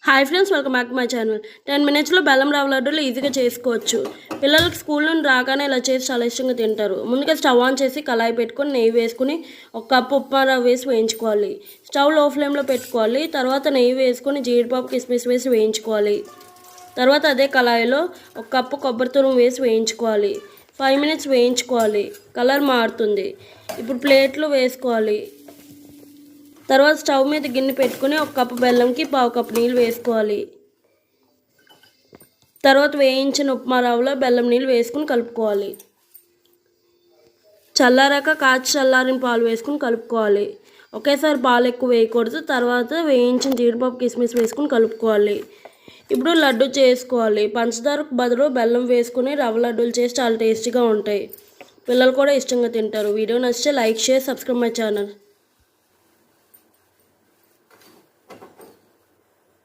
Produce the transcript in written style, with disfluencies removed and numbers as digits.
Hi friends, welcome back to my channel. 10 మినిట్స్లో బెల్లం రవ్వ లడ్డూలు ఈజీగా చేసుకోవచ్చు. పిల్లలకి స్కూల్ నుండి రాగానే ఇలా చేసి చాలా ఇష్టంగా తింటారు. ముందుగా స్టవ్ ఆన్ చేసి కళాయి పెట్టుకొని నెయ్యి వేసుకుని ఒక కప్పు ఉప్మా రవ్వ వేసి వేయించుకోవాలి. స్టవ్ లో ఫ్లేమ్లో పెట్టుకోవాలి. తర్వాత నెయ్యి వేసుకొని జీడిపప్పు కిస్మిస్ వేసి వేయించుకోవాలి. తర్వాత అదే కళాయిలో ఒక కప్పు కొబ్బరి తురుము వేసి వేయించుకోవాలి. 5 మినిట్స్ వేయించుకోవాలి. కలర్ మారుతుంది. ఇప్పుడు ప్లేట్లో వేసుకోవాలి. తర్వాత స్టవ్ మీద గిన్నె పెట్టుకుని ఒక కప్పు బెల్లంకి పావు కప్పు నీళ్ళు వేసుకోవాలి. తర్వాత వేయించిన ఉప్మా రవ్వలో బెల్లం నీళ్ళు వేసుకుని కలుపుకోవాలి. చల్లారాక కాచి చల్లారిన పాలు వేసుకుని కలుపుకోవాలి. ఒకేసారి పాలు ఎక్కువ వేయకూడదు. తర్వాత వేయించిన జీడిపప్పు కిస్మిస్ వేసుకుని కలుపుకోవాలి. ఇప్పుడు లడ్డు చేసుకోవాలి. పంచదారకు బదులు బెల్లం వేసుకుని రవ్వ లడ్డూలు చేసి చాలా టేస్టీగా ఉంటాయి. పిల్లలు కూడా ఇష్టంగా తింటారు. వీడియో నచ్చితే like, share, subscribe my channel.